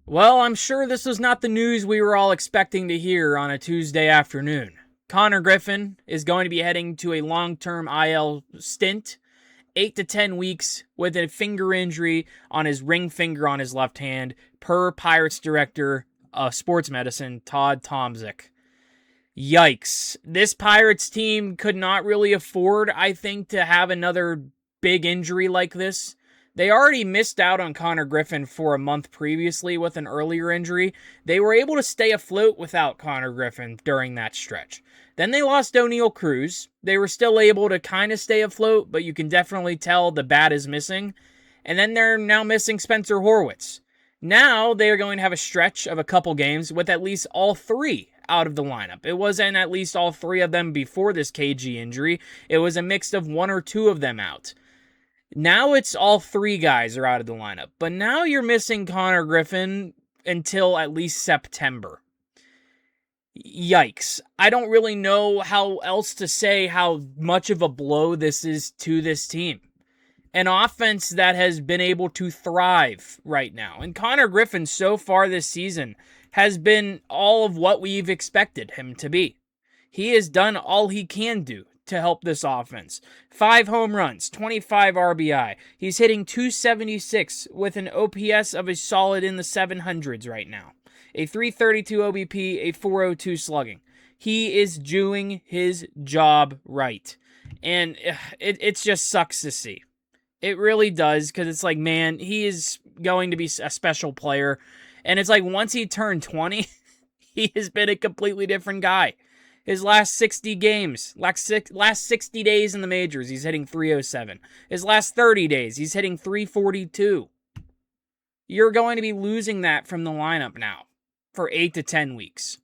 Well, I'm sure this was not the news we were all expecting to hear on a Tuesday afternoon. Konnor Griffin is going to be heading to a long-term IL stint, 8 to 10 weeks, with a finger injury on his ring finger on his left hand, per Pirates director of sports medicine, Todd Tomzik. Yikes. This Pirates team could not really afford, I think, to have another big injury like this. They already missed out on Konnor Griffin for a month previously with an earlier injury. They were able to stay afloat without Konnor Griffin during that stretch. Then they lost O'Neal Cruz. They were still able to kind of stay afloat, but you can definitely tell the bat is missing. And then they're now missing Spencer Horwitz. Now they are going to have a stretch of a couple games with at least all three out of the lineup. It wasn't at least all three of them before this KG injury. It was a mix of one or two of them out. Now it's all three guys are out of the lineup. But now you're missing Konnor Griffin until at least September. Yikes. I don't really know how else to say how much of a blow this is to this team. An offense that has been able to thrive right now. And Konnor Griffin so far this season has been all of what we've expected him to be. He has done all he can do to help this offense. 5 home runs, 25 RBI. He's hitting .276 with an OPS of a solid in the 700s right now. A .332 OBP, a .402 slugging. He is doing his job right. And it just sucks to see. It really does, because it's like, man, he is going to be a special player. And it's like, once he turned 20, he has been a completely different guy. His last 60 games, last 60 days in the majors, he's hitting .307. His last 30 days, he's hitting .342. You're going to be losing that from the lineup now for 8 to 10 weeks.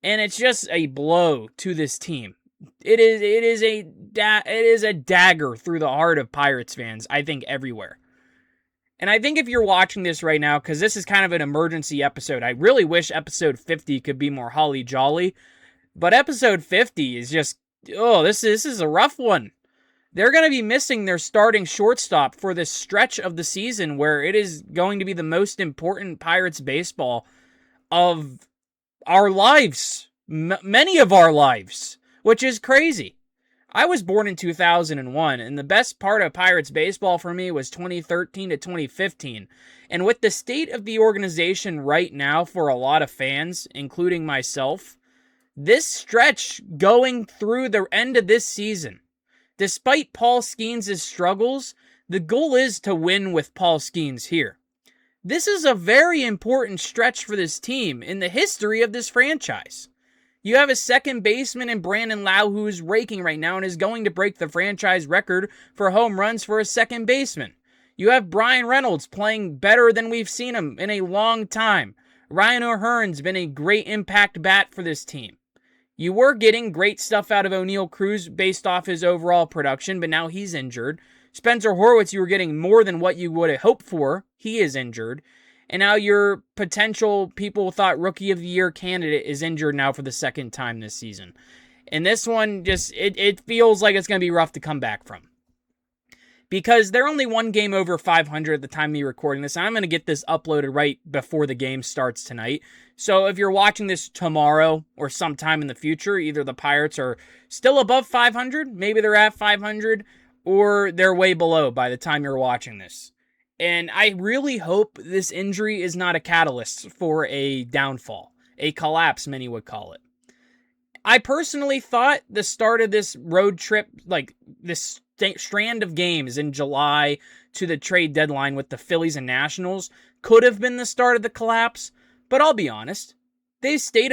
And it's just a blow to this team. It is a dagger through the heart of Pirates fans, I think, everywhere. And I think if you're watching this right now, because this is kind of an emergency episode, I really wish episode 50 could be more holly jolly. But episode 50 is just, this is a rough one. They're going to be missing their starting shortstop for this stretch of the season where it is going to be the most important Pirates baseball of our lives. Many of our lives, which is crazy. I was born in 2001, and the best part of Pirates baseball for me was 2013 to 2015. And with the state of the organization right now for a lot of fans, including myself, this stretch going through the end of this season, despite Paul Skeens' struggles, the goal is to win with Paul Skeens here. This is a very important stretch for this team in the history of this franchise. You have a second baseman in Brandon Lau who is raking right now and is going to break the franchise record for home runs for a second baseman. You have Brian Reynolds playing better than we've seen him in a long time. Ryan O'Hearn's been a great impact bat for this team. You were getting great stuff out of O'Neal Cruz based off his overall production, but now he's injured. Spencer Horwitz, you were getting more than what you would have hoped for. He is injured. And now your potential people thought Rookie of the Year candidate is injured now for the second time this season. And this one just, it feels like it's going to be rough to come back from. Because they're only one game over 500 at the time of me recording this. I'm going to get this uploaded right before the game starts tonight. So if you're watching this tomorrow or sometime in the future, either the Pirates are still above 500, maybe they're at 500, or they're way below by the time you're watching this. And I really hope this injury is not a catalyst for a downfall, a collapse, many would call it. I personally thought the start of this road trip, like this strand of games in July to the trade deadline with the Phillies and Nationals, could have been the start of the collapse. But I'll be honest, they stayed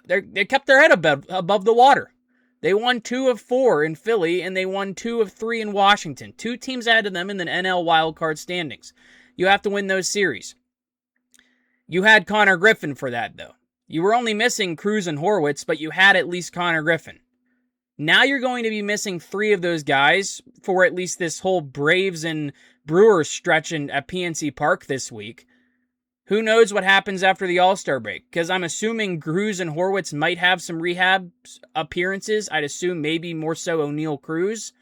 they kept their head above the water. They won 2 of 4 in Philly, and they won 2 of 3 in Washington. 2 teams ahead of them in the NL wildcard standings. You have to win those series. You had Konnor Griffin for that, though. You were only missing Cruz and Horwitz, but you had at least Konnor Griffin. Now you're going to be missing 3 of those guys for at least this whole Braves and Brewers stretch at PNC Park this week. Who knows what happens after the All-Star break? Because I'm assuming Cruz and Horwitz might have some rehab appearances. I'd assume maybe more so O'Neal Cruz.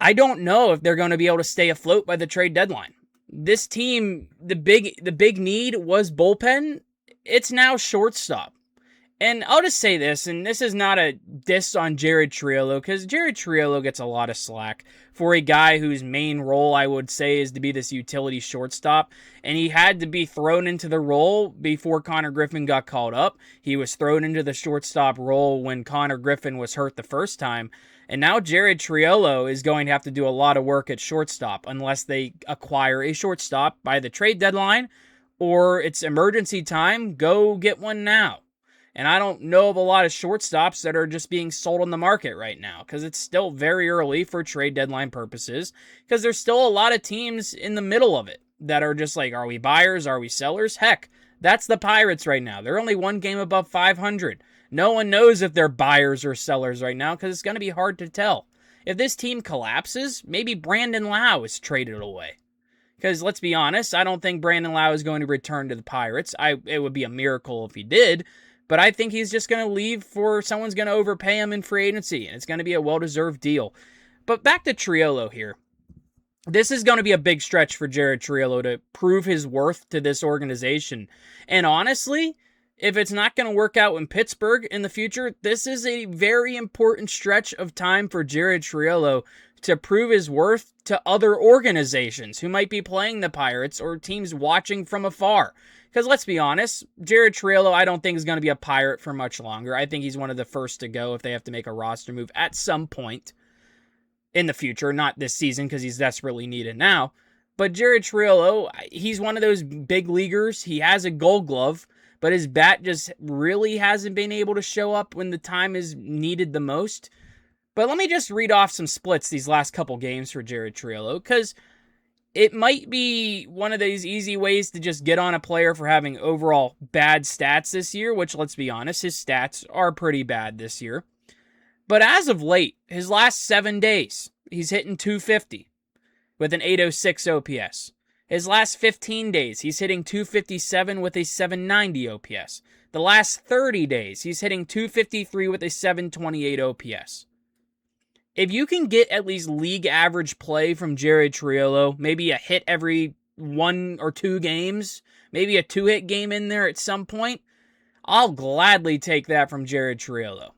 I don't know if they're going to be able to stay afloat by the trade deadline. This team, the big need was bullpen. It's now shortstop. And I'll just say this, and this is not a diss on Jared Triolo, because Jared Triolo gets a lot of slack for a guy whose main role, I would say, is to be this utility shortstop. And he had to be thrown into the role before Konnor Griffin got called up. He was thrown into the shortstop role when Konnor Griffin was hurt the first time. And now Jared Triolo is going to have to do a lot of work at shortstop unless they acquire a shortstop by the trade deadline or it's emergency time. Go get one now. And I don't know of a lot of shortstops that are just being sold on the market right now because it's still very early for trade deadline purposes because there's still a lot of teams in the middle of it that are just like, are we buyers? Are we sellers? Heck, that's the Pirates right now. They're only one game above 500. No one knows if they're buyers or sellers right now because it's going to be hard to tell. If this team collapses, maybe Brandon Lau is traded away. Because let's be honest, I don't think Brandon Lau is going to return to the Pirates. It would be a miracle if he did. But I think he's just going to leave for someone's going to overpay him in free agency, and it's going to be a well-deserved deal. But back to Triolo here. This is going to be a big stretch for Jared Triolo to prove his worth to this organization. And honestly, if it's not going to work out in Pittsburgh in the future, this is a very important stretch of time for Jared Triolo to prove his worth to other organizations who might be playing the Pirates or teams watching from afar. Because let's be honest, Jared Triolo I don't think is going to be a Pirate for much longer. I think he's one of the first to go if they have to make a roster move at some point in the future. Not this season because he's desperately needed now. But Jared Triolo, he's one of those big leaguers. He has a Gold Glove, but his bat just really hasn't been able to show up when the time is needed the most. But let me just read off some splits these last couple games for Jared Triolo because it might be one of these easy ways to just get on a player for having overall bad stats this year, which, let's be honest, his stats are pretty bad this year. But as of late, his last 7 days, he's hitting 250 with an 806 OPS. His last 15 days, he's hitting 257 with a 790 OPS. The last 30 days, he's hitting 253 with a 728 OPS. If you can get at least league average play from Jared Triolo, maybe a hit every 1 or 2 games, maybe a 2-hit game in there at some point, I'll gladly take that from Jared Triolo.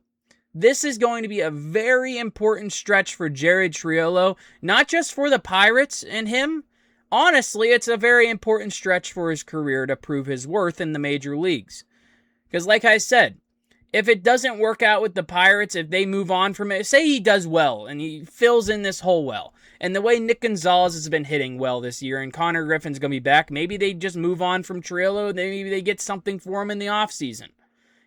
This is going to be a very important stretch for Jared Triolo, not just for the Pirates and him. Honestly, it's a very important stretch for his career to prove his worth in the major leagues. Because like I said, if it doesn't work out with the Pirates, if they move on from it, say he does well and he fills in this hole well, and the way Nick Gonzalez has been hitting well this year and Konnor Griffin's going to be back, maybe they just move on from Triolo, maybe they get something for him in the offseason.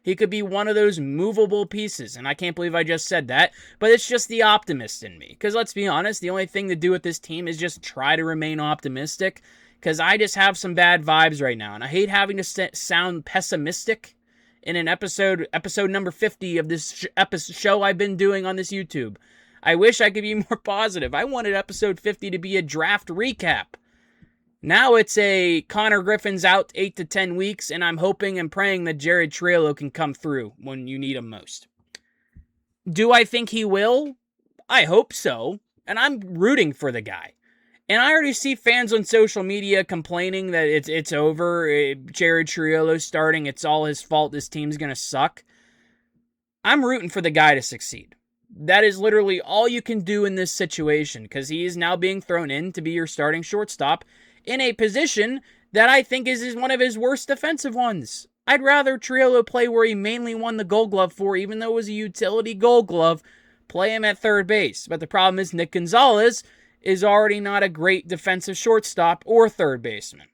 He could be one of those movable pieces, and I can't believe I just said that, but it's just the optimist in me. Because let's be honest, the only thing to do with this team is just try to remain optimistic, because I just have some bad vibes right now, and I hate having to sound pessimistic in an episode number 50 of this show I've been doing on this YouTube. I wish I could be more positive. I wanted episode 50 to be a draft recap. Now it's a Konnor Griffin's out 8 to 10 weeks, and I'm hoping and praying that Jared Triolo can come through when you need him most. Do I think he will? I hope so, and I'm rooting for the guy. And I already see fans on social media complaining that it's over, Jared Triolo's starting, it's all his fault, this team's going to suck. I'm rooting for the guy to succeed. That is literally all you can do in this situation, because he is now being thrown in to be your starting shortstop in a position that I think is one of his worst defensive ones. I'd rather Triolo play where he mainly won the Gold Glove for, even though it was a utility Gold Glove, play him at third base. But the problem is Nick Gonzalez is already not a great defensive shortstop or third baseman.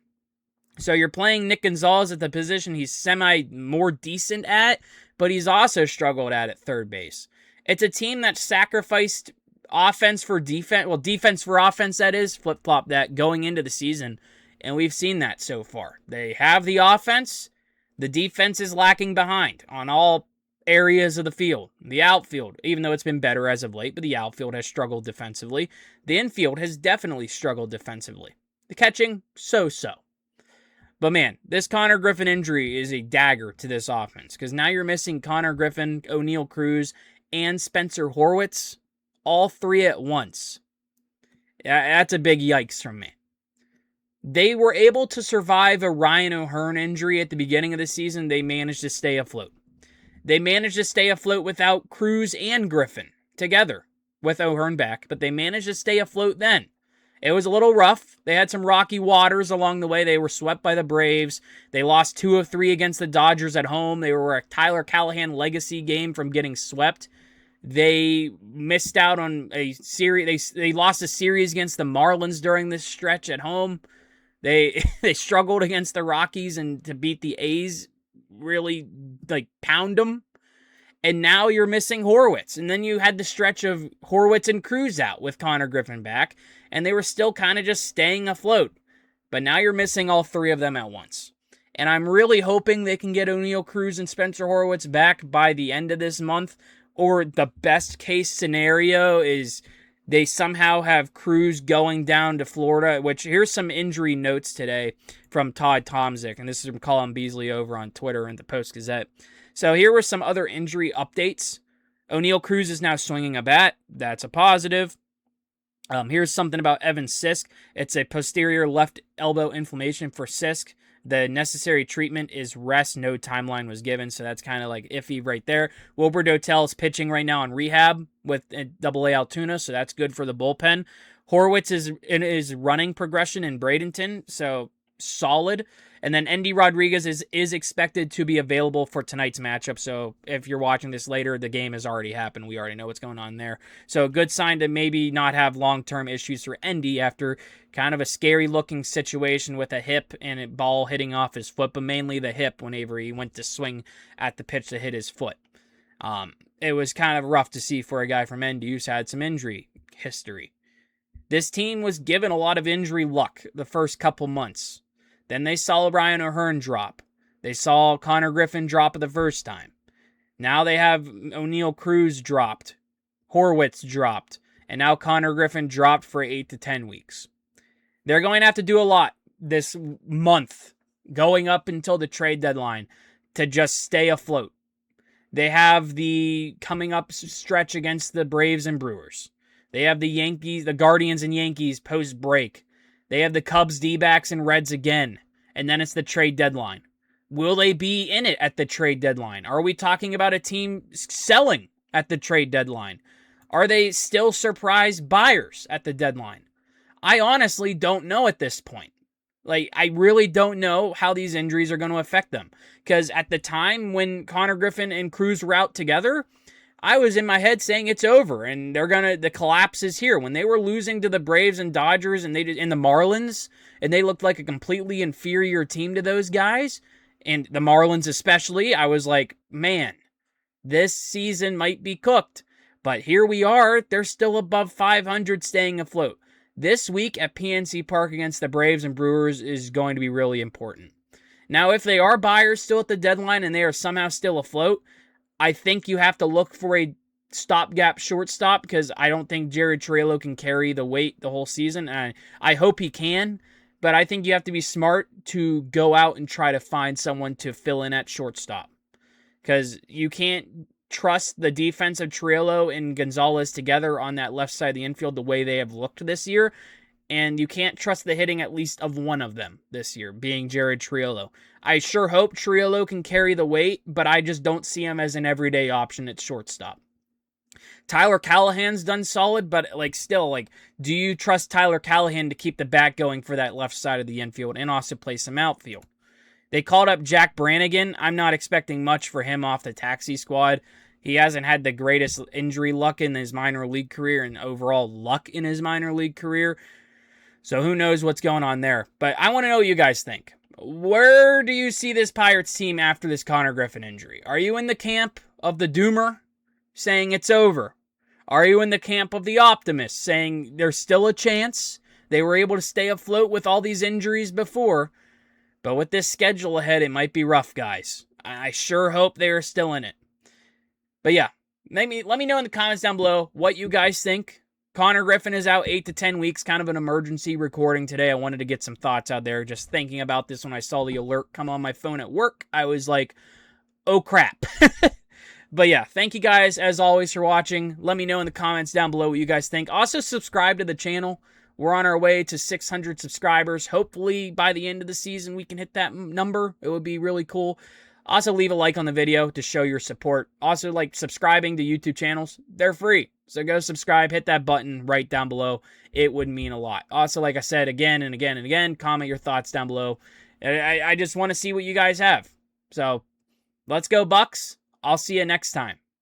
So you're playing Nick Gonzalez at the position he's more decent at, but he's also struggled at third base. It's a team that sacrificed offense for defense, well, defense for offense, that is, flip-flop that, going into the season, and we've seen that so far. They have the offense, the defense is lacking behind on all areas of the field. The outfield, even though it's been better as of late, but the outfield has struggled defensively. The infield has definitely struggled defensively. The catching, so-so. But man, this Konnor Griffin injury is a dagger to this offense, because now you're missing Konnor Griffin, O'Neal Cruz, and Spencer Horwitz, all three at once. That's a big yikes from me. They were able to survive a Ryan O'Hearn injury at the beginning of the season. They managed to stay afloat. They managed to stay afloat without Cruz and Griffin together with O'Hearn back, but they managed to stay afloat then. It was a little rough. They had some rocky waters along the way. They were swept by the Braves. They lost 2 of 3 against the Dodgers at home. They were a Tyler Callahan legacy game from getting swept. They missed out on a series. They lost a series against the Marlins during this stretch at home. They struggled against the Rockies, and to beat the A's, really pound them. And now you're missing Horwitz. And then you had the stretch of Horwitz and Cruz out with Konnor Griffin back, and they were still kind of just staying afloat. But now you're missing all 3 of them at once. And I'm really hoping they can get O'Neill Cruz and Spencer Horwitz back by the end of this month. Or the best case scenario is they somehow have Cruz going down to Florida, which here's some injury notes today from Todd Tomzik, and this is from Colin Beasley over on Twitter and the Post-Gazette. So here were some other injury updates. O'Neill Cruz is now swinging a bat. That's a positive. Here's something about Evan Sisk. It's a posterior left elbow inflammation for Sisk. The necessary treatment is rest. No timeline was given, so that's kind of iffy right there. Wilbur Dotel is pitching right now in rehab with Double-A Altoona, so that's good for the bullpen. Horwitz is in his running progression in Bradenton, so solid. And then Endy Rodriguez is expected to be available for tonight's matchup, so if you're watching this later, the game has already happened. We already know what's going on there. So a good sign to maybe not have long-term issues for Endy after kind of a scary-looking situation with a hip and a ball hitting off his foot, but mainly the hip whenever he went to swing at the pitch to hit his foot. It was kind of rough to see for a guy from Endy who's had some injury history. This team was given a lot of injury luck the first couple months. Then they saw Ryan O'Hearn drop. They saw Konnor Griffin drop the first time. Now they have O'Neill Cruz dropped. Horwitz dropped. And now Konnor Griffin dropped for 8 to 10 weeks. They're going to have to do a lot this month, going up until the trade deadline, to just stay afloat. They have the coming up stretch against the Braves and Brewers. They have the Yankees, the Guardians and Yankees post-break. They have the Cubs, D-backs, and Reds again. And then it's the trade deadline. Will they be in it at the trade deadline? Are we talking about a team selling at the trade deadline? Are they still surprise buyers at the deadline? I honestly don't know at this point. I really don't know how these injuries are going to affect them. Because at the time when Konnor Griffin and Cruz were out together, I was in my head saying it's over and the collapse is here. When they were losing to the Braves and Dodgers and the Marlins, and they looked like a completely inferior team to those guys, and the Marlins especially, I was like, man, this season might be cooked. But here we are, they're still above 500 staying afloat. This week at PNC Park against the Braves and Brewers is going to be really important. Now, if they are buyers still at the deadline and they are somehow still afloat, I think you have to look for a stopgap shortstop because I don't think Jared Triolo can carry the weight the whole season. I hope he can, but I think you have to be smart to go out and try to find someone to fill in at shortstop because you can't trust the defense of Triolo and Gonzalez together on that left side of the infield the way they have looked this year. And you can't trust the hitting at least of one of them this year, being Jared Triolo. I sure hope Triolo can carry the weight, but I just don't see him as an everyday option at shortstop. Tyler Callahan's done solid, but still, do you trust Tyler Callahan to keep the bat going for that left side of the infield and also play some outfield? They called up Jack Brannigan. I'm not expecting much for him off the taxi squad. He hasn't had the greatest injury luck in his minor league career and overall luck in his minor league career. So who knows what's going on there. But I want to know what you guys think. Where do you see this Pirates team after this Konnor Griffin injury? Are you in the camp of the doomer, saying it's over? Are you in the camp of the optimist, saying there's still a chance? They were able to stay afloat with all these injuries before. But with this schedule ahead, it might be rough, guys. I sure hope they are still in it. But yeah, let me know in the comments down below what you guys think. Konnor Griffin is out 8 to 10 weeks, kind of an emergency recording today. I wanted to get some thoughts out there. Just thinking about this when I saw the alert come on my phone at work, I was like, oh crap. But yeah, thank you guys as always for watching. Let me know in the comments down below what you guys think. Also subscribe to the channel. We're on our way to 600 subscribers. Hopefully, by the end of the season, we can hit that number. It would be really cool. Also, leave a like on the video to show your support. Also, like subscribing to YouTube channels. They're free. So go subscribe. Hit that button right down below. It would mean a lot. Also, like I said, again and again and again, comment your thoughts down below. I just want to see what you guys have. So, let's go, Bucks. I'll see you next time.